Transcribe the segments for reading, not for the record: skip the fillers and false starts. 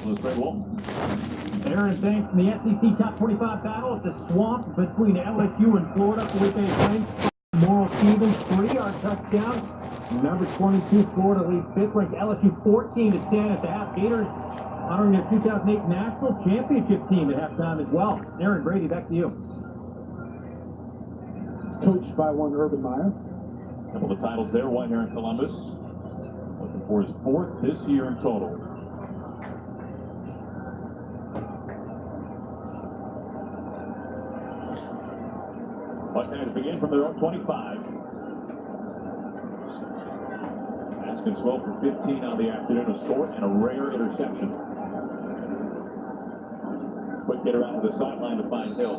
Let's play Wolf. Aaron, thanks. In the SEC Top 25 battle at the Swamp between LSU and Florida. Felipe Franks, Moral Stevens, 3-yard touchdown. Number 22, Florida leads fifth-ranked LSU 14 to 10 at the half. Gators honoring their 2008 National Championship team at halftime as well. Aaron Brady, back to you. Coached by one Urban Meyer. A couple of titles there, one here in Columbus. Looking for his fourth this year in total. Buckeyes begin from their own 25. Haskins 12 for 15 on the afternoon, a score and a rare interception. Quick get around to the sideline to find Hill.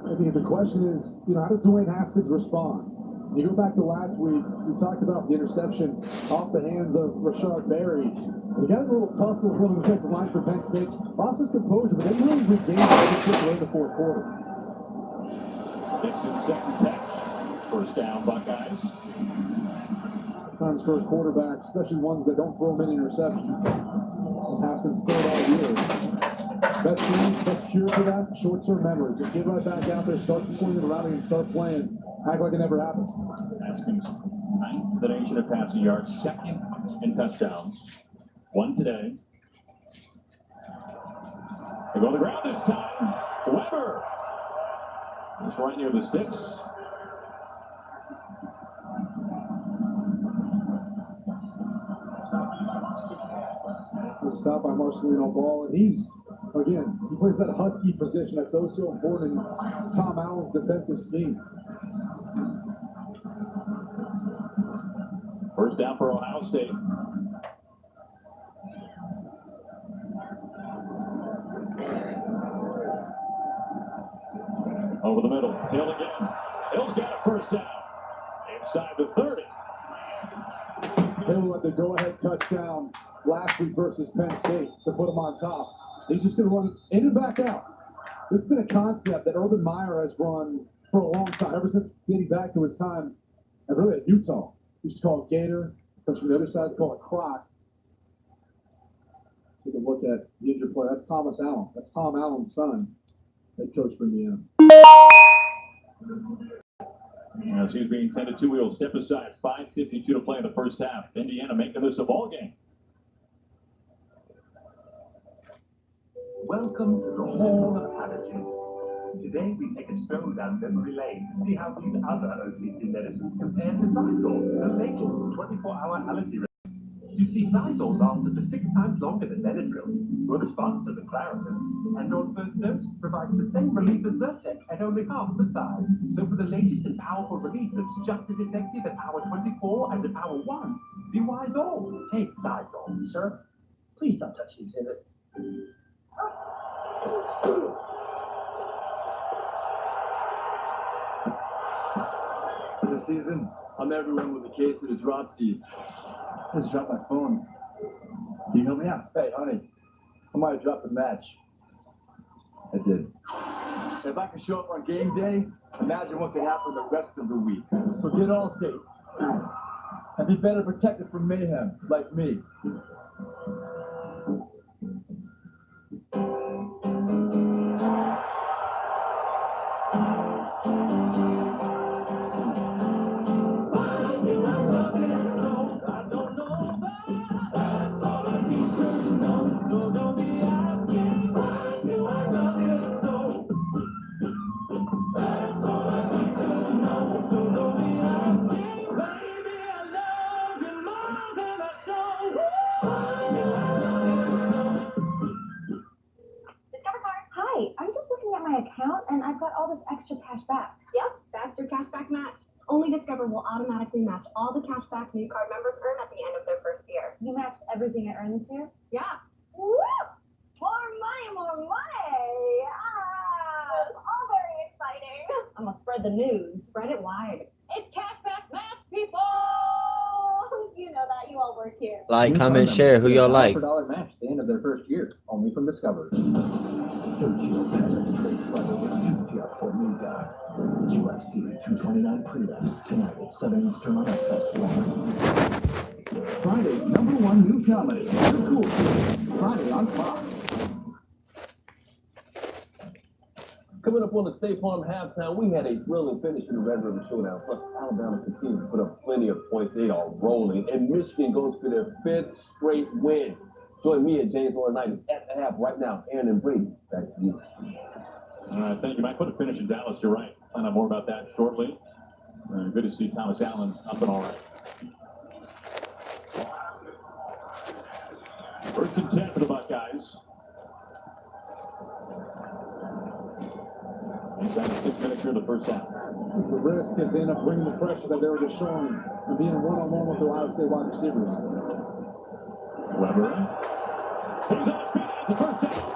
I think the question is, how does Dwayne Haskins respond? You go back to last week, we talked about the interception off the hands of Rashard Berry. He got a little tussle with the defensive line for Penn State. Lost his composure, but then really regained it in the fourth quarter. Dixon's second catch. First down, Buckeyes. Sometimes for a quarterback, especially ones that don't throw many interceptions. Haskins third all year. Best thing, best cure for that, short-term memory. Just get right back out there, start swinging around and start playing. Act like it never happened. Haskins, ninth in the nation in passing yards, second in touchdowns. One today. They go to the ground this time. Weber. He's right near the sticks. The stop by Marcelino Ball, and he plays that husky position that's so important in Tom Allen's defensive scheme. First down for Ohio State. Over the middle, Hill again. Hill's got a first down. Inside the 30. Hill had the go-ahead touchdown last week versus Penn State to put him on top. He's just going to run in and back out. This has been a concept that Urban Meyer has run for a long time, ever since getting back to his time at Utah. He used to call it Gator. Comes from the other side, they call it Croc. Take a look at the injured player. That's Thomas Allen. That's Tom Allen's son. Head coach for Indiana. As he's being tended to, he'll step aside. 5:52 to play in the first half. Indiana making this a ball game. Welcome to the Hall of Allergies. Today we take a stroll down memory lane to see how these other OTC medicines compare to Zysol, the latest 24-hour allergy remedy. You see, Zysol lasts up to 6 times longer than Benadryl, works faster than Claritin, and on first dose provides the same relief as Zyrtec at only half the size. So for the latest and powerful relief that's just as effective at Hour 24 as at Hour 1, be wise all. Take Zysol. Sir, please don't touch the exhibit. This season, I'm everyone with a case of the dropsies. I just dropped my phone. Can you help me out? Hey, honey, I might have dropped the match. I did. If I can show up on game day, imagine what could happen the rest of the week. So get Allstate. And be better protected from mayhem, like me. Extra cash back. Yep, that's your cashback match. Only Discover will automatically match all the cashback new card members earn at the end of their first year. You matched everything I earned this year? Yeah. Woo! More money, more money! Ah, it's all very exciting. I'm gonna spread the news. Spread it wide. It's cashback match, people! You know that. You all work here. Like, comment, share. Who y'all like? $1 match at the end of their first year. Only from Discover. Sergio Pettis trades Friday with UCF for new guy. UFC 229 prelims tonight at 7 Eastern on FS1. Friday's #1 new comedy, The Cool Kid, Friday on Fox. Coming up on the State Farm halftime, we had a thrilling finish in the Red River Showdown. Plus, Alabama continues to put up plenty of points. They are rolling, and Michigan goes for their 5th straight win. Join me at James Orr Night at the half right now. Aaron and Brady, back to you. All right, thank you, Mike. Put a finish in Dallas. You're right. Find out more about that shortly. Good to see Thomas Allen up and all right. 1st and 10 for the Buckeyes. Inside of 6 minutes here in the first half. It's the risk if they end up bringing the pressure that they were just showing and being one-on-one with the Ohio State wide receivers. Weber. Stays on his feet at the first down.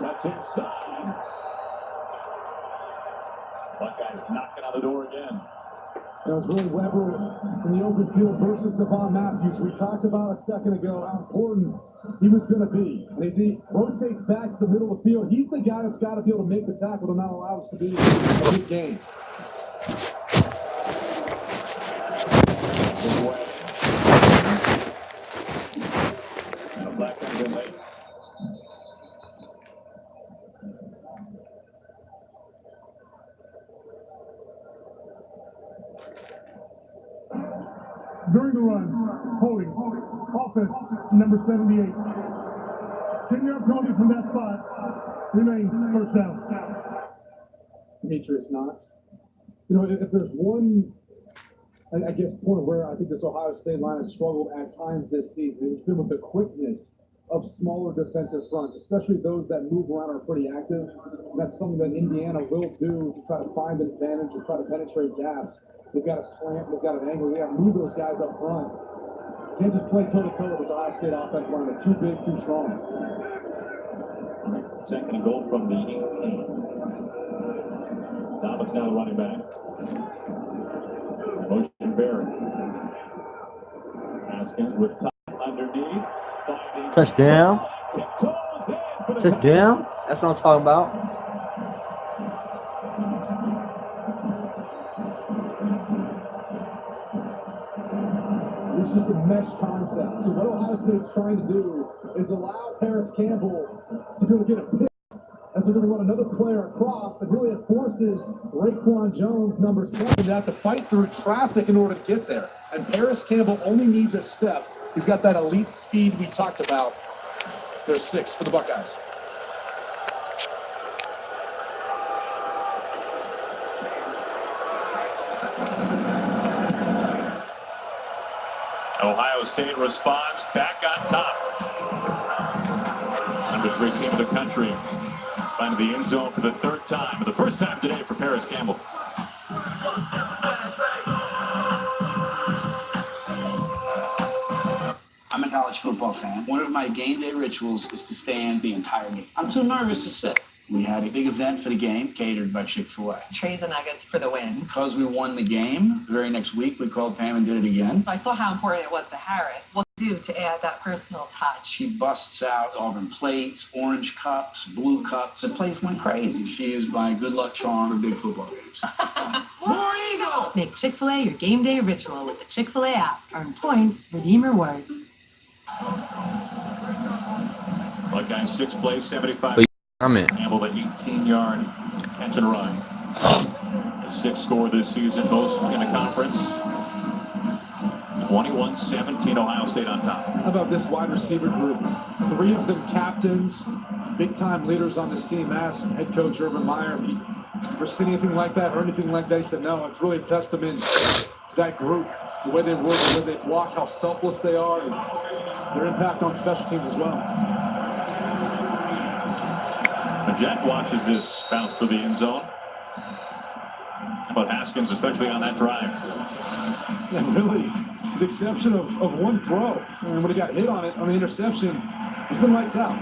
That's inside. Buckeyes knocking on the door again. It was really Weber in the open field versus Devon Matthews. We talked about a second ago how important he was going to be. And as he rotates back to the middle of the field, he's the guy that's got to be able to make the tackle to not allow us to be a big game. And a black guy in late. During the run, holding, offense, number 78. 10-yard penalty from that spot, remains first down. Demetrius Knox. You know, if there's one, I guess, point where I think this Ohio State line has struggled at times this season, it's been with the quickness of smaller defensive fronts, especially those that move around are pretty active. That's something that Indiana will do to try to find an advantage, to try to penetrate gaps. They've got a slant, they've got an angle, they got to move those guys up front. Can't just play toe-to-toe with this Ohio State offensive line. They're too big, too strong. 2nd and goal from the 18. Thomas now the running back. Motion Barrett. Haskins with time underneath. Touchdown. Touchdown. That's what I'm talking about. It's just a mesh concept. So what Ohio State's trying to do is allow Paris Campbell to be able to get a pick as they're going to run another player across, and really it forces Raekwon Jones, number 7, to have to fight through traffic in order to get there. And Paris Campbell only needs a step. He's got that elite speed we talked about. There's 6 for the Buckeyes. Ohio State responds back on top. Number 3 team in the country. Finding the end zone for the 3rd time. And the first time today for Paris Campbell. I'm a college football fan. One of my game day rituals is to stand the entire game. I'm too nervous to sit. We had a big event for the game, catered by Chick-fil-A. Trays and nuggets for the win. Because we won the game, the very next week we called Pam and did it again. I saw how important it was to Harris. What do to add that personal touch? She busts out Auburn plates, orange cups, blue cups. The place went crazy. She is my good luck charm for big football games. War Eagle! Make Chick-fil-A your game day ritual with the Chick-fil-A app. Earn points, redeem rewards. Buckeyes 6 plays, 75. Campbell, the 18-yard catch and run. The 6th score this season, most in a conference. 21-17, Ohio State on top. How about this wide receiver group? 3 of them captains, big-time leaders on this team. Asked head coach Urban Meyer if he ever seen anything like that or anything like that. He said, no, it's really a testament to that group, the way they work, the way they block, how selfless they are, and their impact on special teams as well. The Jet watches this bounce through the end zone. How about Haskins, especially on that drive? Yeah, really, with the exception of one throw. And when he got hit on it, on the interception, he's been lights out.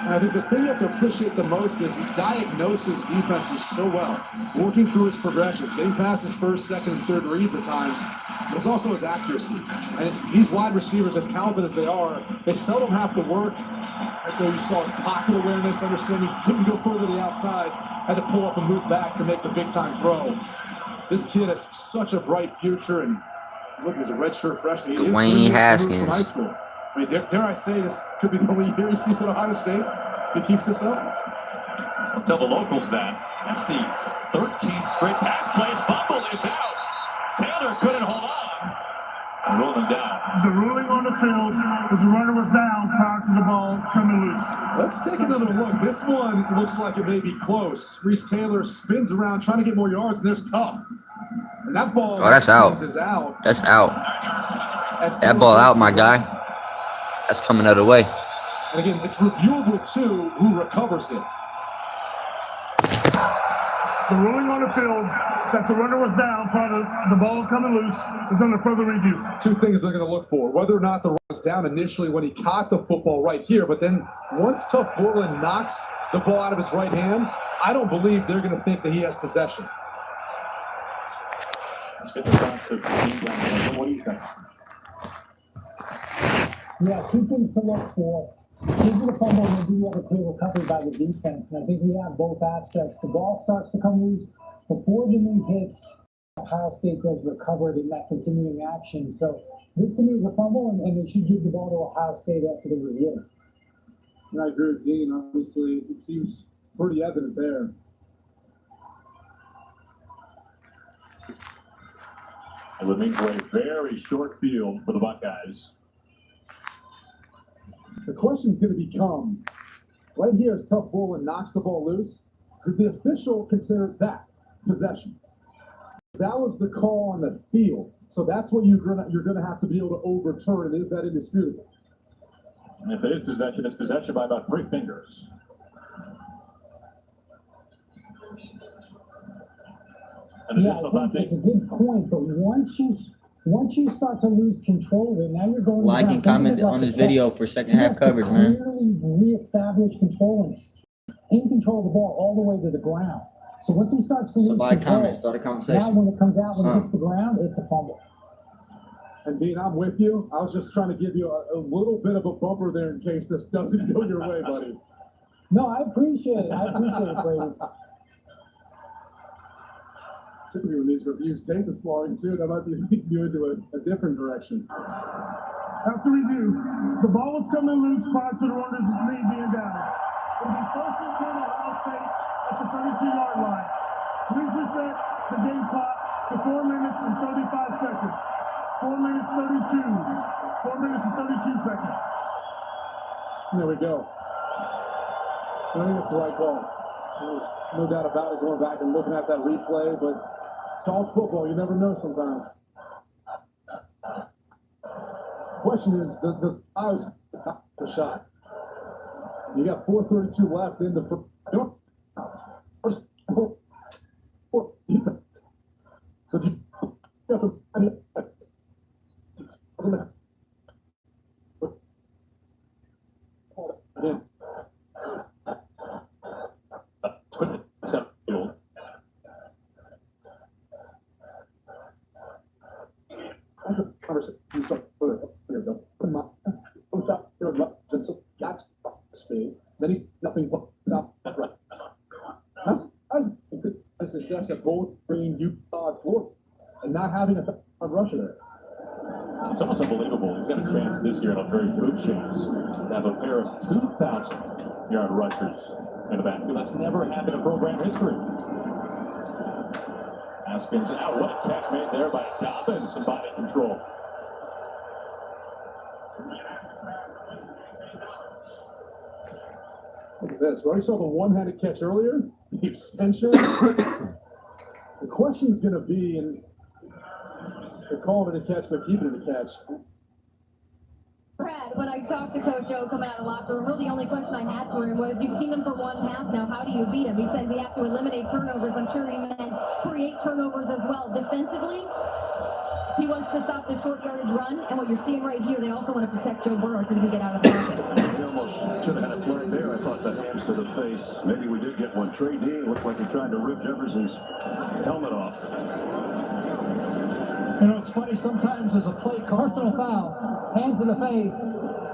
And I think the thing you have to appreciate the most is he diagnoses defenses so well, working through his progressions, getting past his first, second, and third reads at times, but it's also his accuracy. And these wide receivers, as talented as they are, they seldom have to work Right there, you saw his pocket awareness, understanding he couldn't go further to the outside, had to pull up and move back to make the big-time throw. This kid has such a bright future, and look, he's a redshirt freshman. He is 3 years removed from high school. I mean, dare I say this could be the only year he sees at Ohio State if he keeps this up? I'll tell the locals that. That's the 13th straight pass play. Fumble is out. Taylor couldn't hold on. And roll him down. The ruling on the field is the runner was down prior to the ball coming loose. Let's take another look. This one looks like it may be close. Reese Taylor spins around trying to get more yards, and there's tough. And that ball that's out. is out. That's out. That ball out, my guy. That's coming out of the way. And again, it's reviewable too who recovers it. The ruling on the field that the runner was down prior to the ball coming loose is under further review. 2 things they're going to look for. Whether or not the run was down initially when he caught the football right here, but then once Tough Borland knocks the ball out of his right hand, I don't believe they're going to think that he has possession. Let's get the thoughts of the team down there. What do you think? Yeah, 2 things to look for. Gives the fumble and do have a clear recovery by the defense. And I think we have both aspects. The ball starts to come loose before the knee hits. Ohio State does recover it in that continuing action. So this to me is a fumble, and they should give the ball to Ohio State after the review. And I agree with Dean. Obviously, it seems pretty evident there. It would mean for a very short field for the Buckeyes. The question is going to become, right here as Tough Borland knocks the ball loose, does the official consider that possession? That was the call on the field, so that's what you're gonna have to be able to overturn. Is that indisputable? And if it is possession, it's possession by about 3 fingers. Yeah, I think it's a good point, but once you start to lose control of it, now you're going Like and comment on this video for second half coverage, man. Clearly reestablish control and in control of the ball all the way to the ground. So once he starts to lose control, start a conversation. now when it comes out, when it hits the ground, it's a fumble. And Dean, I'm with you. I was just trying to give you a little bit of a bumper there in case this doesn't go your way, buddy. No, I appreciate it. Brady. Typically when these reviews take this long too, that might be leading you into a different direction. After review, the ball was coming loose prior to the runner's knee being down. It'll be first and 10 Ohio State at the 32-yard line. Please reset the game clock to 4 minutes and 35 seconds. 4 minutes 32. 4 minutes and 32 seconds. There we go. I think that's the right call. There's no doubt about it, going back and looking at that replay, but it's college football. You never know sometimes. Question is, does Ohio the shot? You got 4:32 left in the first. So if you got some. That's speed. Then he's nothing but right. That's a success at both bringing Utah and Florida and not having a rusher there. It's almost unbelievable. He's got a chance this year, and a very good chance, to have a pair of 2,000-yard rushers in the backfield. That's never happened in program history. Haskins out. What a catch made there by Dobbins. Some body control. Look at this. We already saw the one-handed catch earlier. The extension. The question is going to be, and they're calling it a catch, they're keeping it a catch. Brad, when I talked to Coach O coming out of the locker room, really the only question I had for him was, you've seen him for 1 half now, how do you beat him? He said we have to eliminate turnovers. I'm sure he meant create turnovers as well. Defensively, he wants to stop the short yardage run, and what you're seeing right here, they also want to protect Joe Burrow so he can get out of the pocket. He almost should have had a flag there. I thought the hands to the face. Maybe we did get one. Trey D looked like he tried to rip Jefferson's helmet off. You know, it's funny, sometimes there's a play call. Personal foul, hands in the face.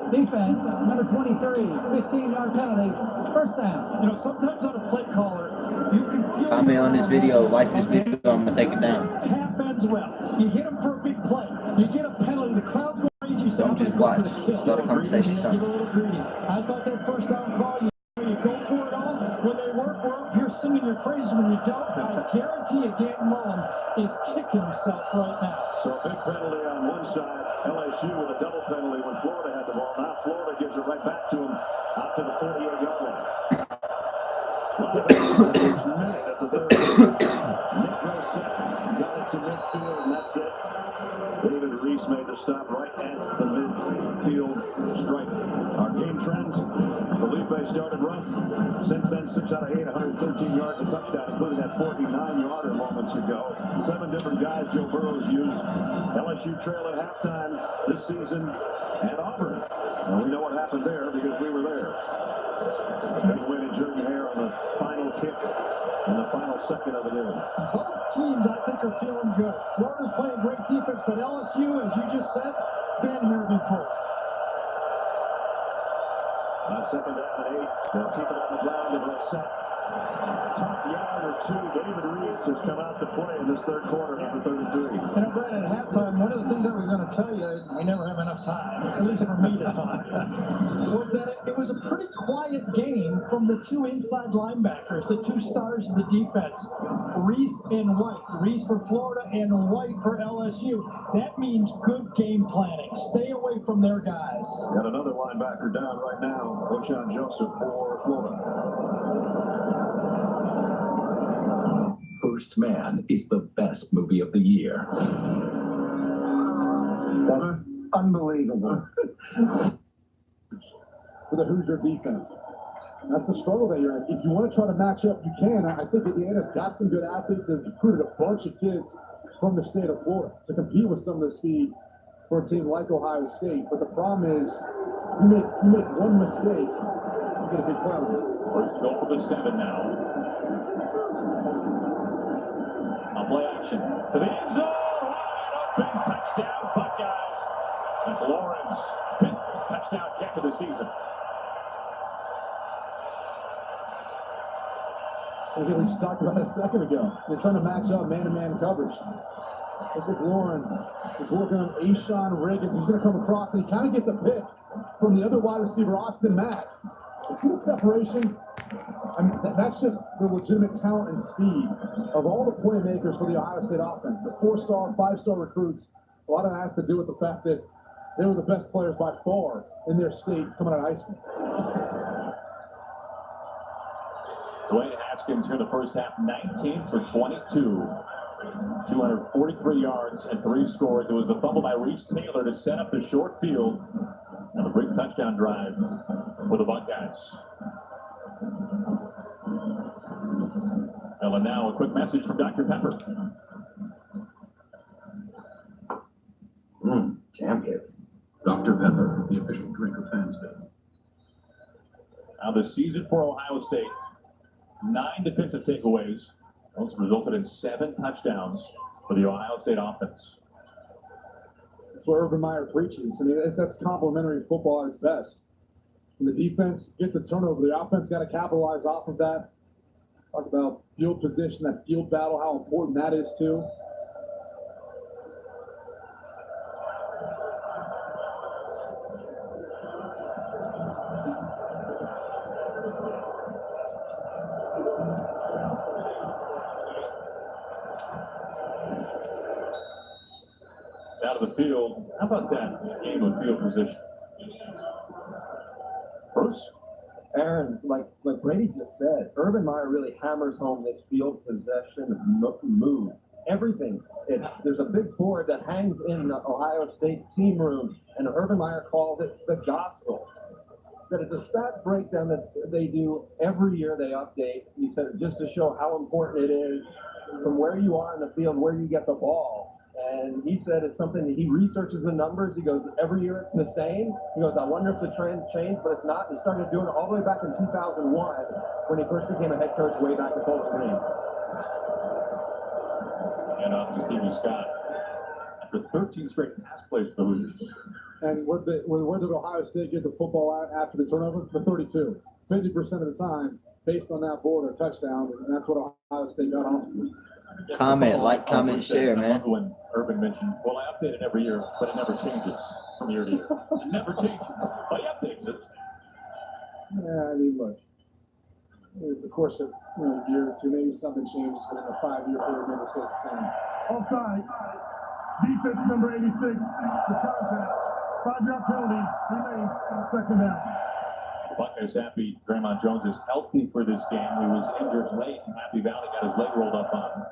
Defense, number 23, 15-yard penalty, first down. You know, sometimes on a play caller, you can feel comment on this video, like this video, I'm gonna take it down. Half ends well. You hit him for a big play. You get a penalty, the crowd's going crazy. Don't just watch. Start a conversation, son. I thought that first down call, you go for it all. When they work, you're singing your praises. When you don't, I guarantee you Dan Mullen is kicking himself right now. So a big penalty on one side, LSU with a double penalty when Florida had the ball. Now Florida gives it right back to him out to the 48-yard line. Minute at the third. Nick goes set, got it to midfield, and that's it. David Reese made the stop right at the midfield stripe. Our game trends, Felipe started rough. Since then, 6 out of 8, 113 yards, a touchdown, including that 49-yarder moments ago. 7 different guys Joe Burrow's used. LSU trail at halftime this season at Auburn. And we know what happened there because we were there. Big win in Jordan Hare on the final kick in the final second of the game. Both teams, I think, are feeling good. Florida's playing great defense, but LSU, as you just said, been nervy for it. On second down and 8, they'll keep it on the ground and they'll set. Top yard or two, David Reese has come out to play in this third quarter, number 33. And Brad, at halftime, one of the things I was going to tell you, we never have enough time, at least for me to talk, was that it was a pretty quiet game from the two inside linebackers, the two stars of the defense, Reese and White. Reese for Florida and White for LSU. That means good game planning. Stay away from their guys. Got another linebacker down right now, O'Shawn Joseph for Florida. First Man is the best movie of the year. That's unbelievable. For the Hoosier defense. That's the struggle that you're in. If you want to try to match up, you can. I think Indiana's got some good athletes. They've recruited a bunch of kids from the state of Florida to compete with some of the speed for a team like Ohio State. But the problem is, you make one mistake, you get a big problem. First go for the 7 now. On play action to the end zone. Wide open touchdown, Buckeyes. And Lawrence, 5th touchdown kick of the season. We talked about that a second ago. They're trying to match up man-to-man coverage. That's what Lauren is working on. Ashawn Riggins. He's going to come across, and he kind of gets a pick from the other wide receiver, Austin Mack. See the separation? I mean, that's just the legitimate talent and speed of all the playmakers for the Ohio State offense. The 4-star, 5-star recruits. A lot of that has to do with the fact that they were the best players by far in their state coming out of high school. Dwayne Haskins here in the first half, 19 for 22. 243 yards and 3 scores. It was the fumble by Reese Taylor to set up the short field and a big touchdown drive for the Buckeyes. Well, and now a quick message from Dr. Pepper. Jam hit. Dr. Pepper, the official drink of Fansville. Now the season for Ohio State, 9 defensive takeaways. Those resulted in 7 touchdowns for the Ohio State offense. That's what Urban Meyer preaches. I mean, that's complementary football at its best. When the defense gets a turnover, the offense got to capitalize off of that. Talk about field position, that field battle, how important that is too. Out of the field, how about that game of field position? Bruce? Aaron, like Brady just said, Urban Meyer really hammers home this field possession move. Everything. There's a big board that hangs in the Ohio State team room, and Urban Meyer called it the gospel. That it's a stat breakdown that they do every year. They update. He said just to show how important it is from where you are in the field, where you get the ball. And he said it's something that he researches the numbers. He goes, every year it's the same. He goes, I wonder if the trend changed, but it's not. He started doing it all the way back in 2001 when he first became a head coach way back at Bowling Green. And off to Stevie Scott. After 13 straight pass plays for the Hoosiers. And where did Ohio State get the football out after the turnover? The 32. 50% of the time, based on that board, a touchdown, and that's what Ohio State got off. Comment, like, comment, share, man. When Urban mentioned, well, I update it every year, but it never changes from year to year. It never changes, but he updates it. Yeah, I mean, look, over the course of a year or two, maybe something changes, but in a 5-year period, maybe it stays the same. Offside. Defense number 86, the contact. 5-yard penalty remains on second down. The Buckeyes happy Draymond Jones is healthy for this game. He was injured late, and Happy Valley got his leg rolled up on him.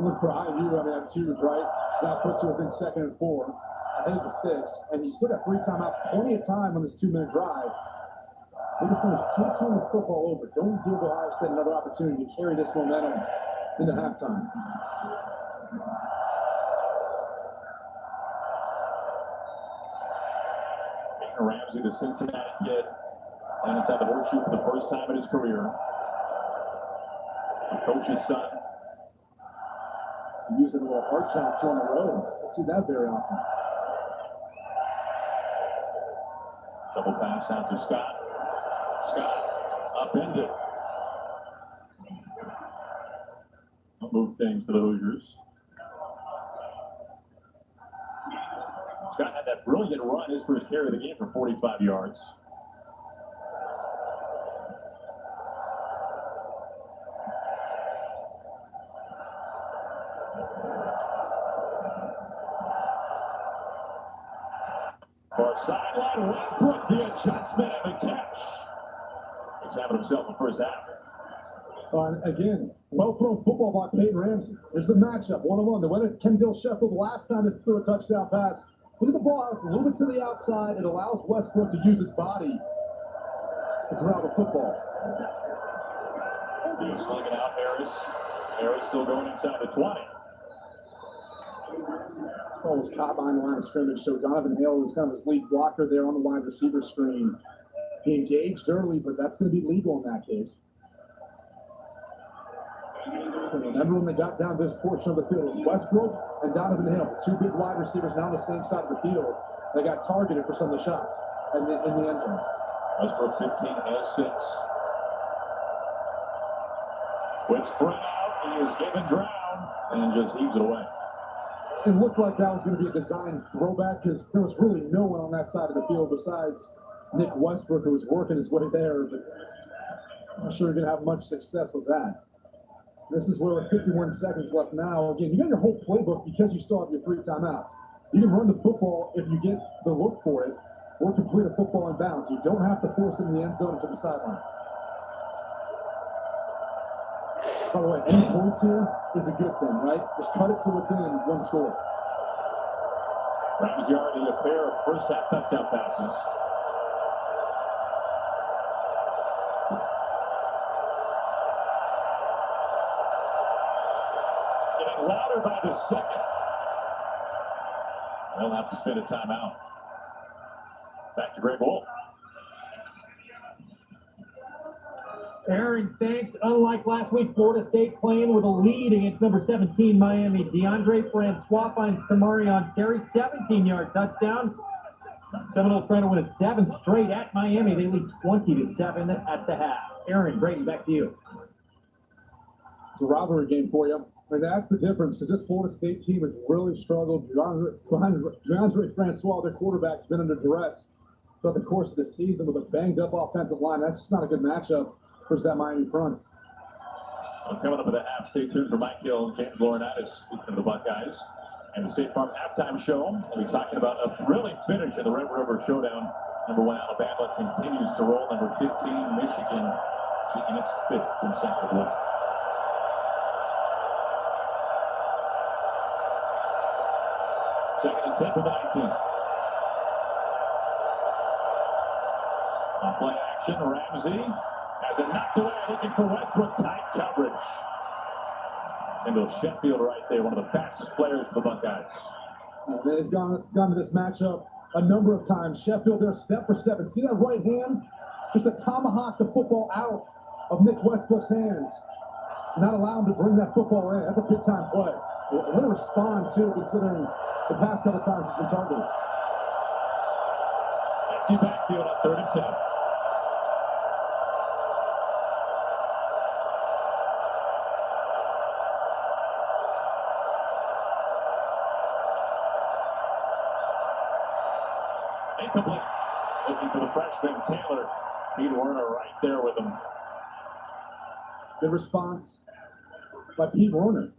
Look for IU, I mean, that's huge, right? So that puts you within 2nd and 4, ahead of the 6, and you still got 3 timeouts, plenty of time on this 2-minute drive. Biggest thing is keep turning the football over. Don't give Ohio State another opportunity to carry this momentum into halftime. Ramsey, the Cincinnati kid, and it's at the horseshoe for the first time in his career. The coach's son. Using a little hard count on the road. I see that very often. Double pass out to Scott. Scott upended. Move things for the Hoosiers. Scott had that brilliant run, his first carry of the game for 45 yards. For sideline, Westbrook, the adjustment and the catch. He's having himself a first half. Again, well-thrown football by Peyton Ramsey. There's the matchup, one-on-one. They went at Kendall Sheffield last time this threw a touchdown pass. Look at the ball out. It's a little bit to the outside. It allows Westbrook to use his body to corral the football. He's slinging out Harris. Harris still going inside the 20. This ball was caught behind the line of scrimmage, so Donovan Hale was kind of his lead blocker there on the wide receiver screen. He engaged early, but that's going to be legal in that case. And remember when they got down this portion of the field, it was Westbrook and Donovan Hale, two big wide receivers now on the same side of the field. They got targeted for some of the shots in the end zone. Westbrook 15 has 6. Quick sprint out, he is given ground and just heaves it away. It looked like that was going to be a design throwback because there was really no one on that side of the field besides Nick Westbrook, who was working his way there, but I'm not sure you're going to have much success with that. This is where with 51 seconds left now. Again, you got your whole playbook because you still have your 3 timeouts. You can run the football if you get the look for it, or complete a football in bounds. You don't have to force it in the end zone to the sideline. By the way, any points here is a good thing, right? Just cut it to within 1 score. Ramsey already a pair of first half touchdown passes. Getting louder by the second. They'll have to spend a timeout. Back to Greg Wolf. Aaron, thanks. Unlike last week, Florida State playing with a lead against number 17, Miami. DeAndre Francois finds Tamarion Terry, 17-yard touchdown. Seminoles trying to win a 7 straight at Miami. They lead 20-7 at the half. Aaron, Brady, back to you. It's a rivalry game for you. And that's the difference because this Florida State team has really struggled. DeAndre Francois, their quarterback, has been under duress throughout the course of the season with a banged-up offensive line. That's just not a good matchup versus that Miami front. Well, coming up at the half, stay tuned for Mike Hill and James Laurinaitis, speaking of the Buckeyes. And the State Farm halftime show, we'll be talking about a thrilling finish in the Red River Showdown. Number 1, Alabama continues to roll. Number 15, Michigan, seeking its 5th consecutive win. Second and 10 for 19. On play action, Ramsey has it knocked away, looking for Westbrook. Tight coverage. Kendall Sheffield right there, one of the fastest players for the Buckeyes. They've gone to this matchup a number of times. Sheffield there step for step. And see that right hand? Just a tomahawk the football out of Nick Westbrook's hands. Not allow him to bring that football in. That's a big-time play. Way to respond, too, considering the past couple times he's been targeted. Empty backfield on 3rd and 10. Incomplete. Looking for the freshman Taylor. Pete Werner right there with him. Good response by Pete Werner.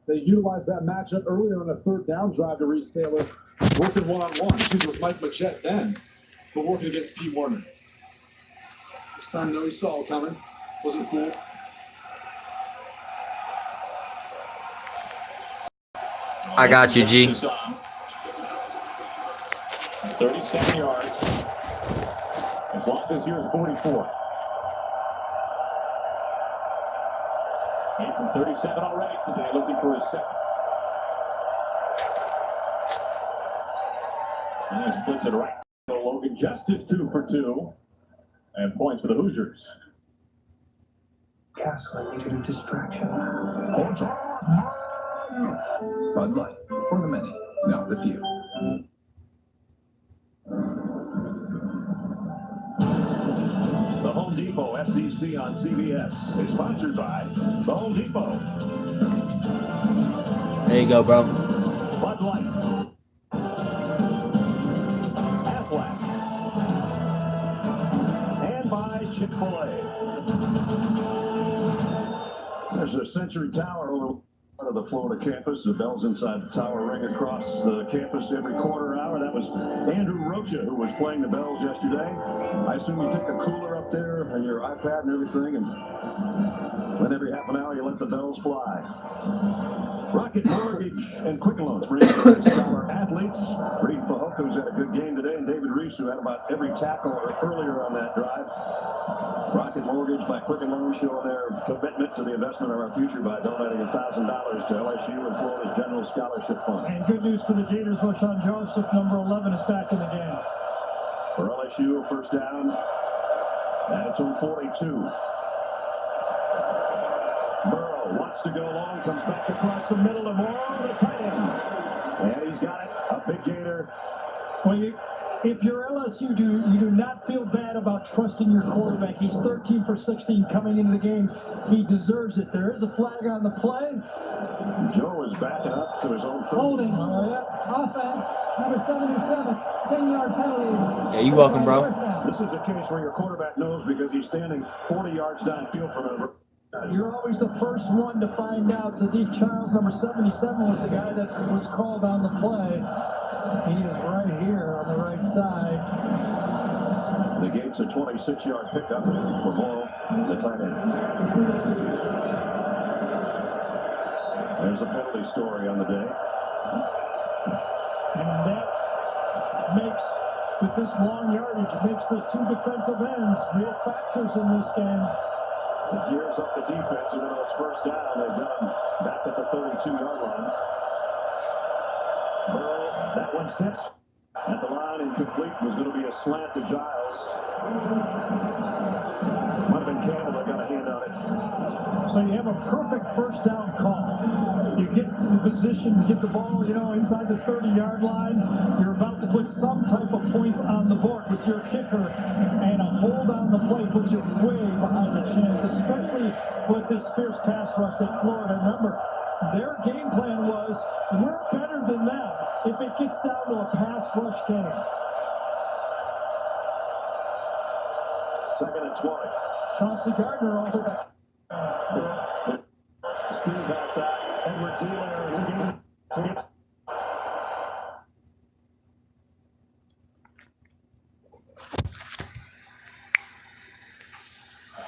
They utilized that matchup earlier on a 3rd down drive to Reese Taylor. Working one-on-one. Shooting with Mike Majette then, but working against Pete Werner. This time, no, he saw it coming. Wasn't fooled. I got you, G. 37 yards. As long as here is 44. And from 37 already today, looking for his second. And he splits it right. So Logan Justice 2 for 2. And points for the Hoosiers. Gaslight needed a distraction. Bud Light, for the many, not the few. The Home Depot SEC on CBS is sponsored by The Home Depot. There you go, bro. Bud Light. Aflac. And by Chick-fil-A. There's a Century Tower over part of the Florida campus. The bells inside the tower ring across the campus every quarter hour. That was Andrew Rocha who was playing the bells yesterday. I assume you take a cooler up there and your iPad and everything, and then every half an hour you let the bells fly. Rocket Mortgage and Quicken Loans bring our athletes. Reed Fajoko's had a good game today, and David Reese, who had about every tackle earlier on that drive. Rocket Mortgage by Quicken Loans showing their commitment to the investment of our future by donating $1,000 to LSU and Florida's General Scholarship Fund. And good news for the Gators. LaShawn Joseph, number 11, is back in the game. For LSU, first down. And it's on 42. Burrow wants to go long, comes back across the middle of Morrow, the tight end. And he's got it, a big gainer. Well, if you're LSU, you do not feel bad about trusting your quarterback. He's 13 for 16 coming into the game. He deserves it. There is a flag on the play. Joe is backing up to his own. Holding. Offense, number 77, 10-yard penalty. Yeah, you welcome, bro. This is a case where your quarterback knows because he's standing 40 yards downfield from him. You're always the first one to find out. Sadiq Charles, number 77, was the guy that was called on the play. He is right here on the right side. The Gates a 26-yard pickup for Morrow, the tight end. There's a penalty story on the day. And that makes, with this long yardage, makes the two defensive ends real factors in this game. It gears up the defense, even though it's first down, they've got him back at the 32-yard line. Burrow, that one's tipped at the line, incomplete. Was going to be a slant to Giles. Might have been Campbell that got a hand on it. So you have a perfect first down call. You get in position, you get the ball, inside the 30-yard line. You're about to put some type of points on the board with your kicker, and a hold on the play puts you way behind the chance, especially with this fierce pass rush at Florida. Remember, their game plan was, we're better than them if it gets down to a pass rush game. Second and 20. Chauncey Gardner also got Screen pass out. Edwards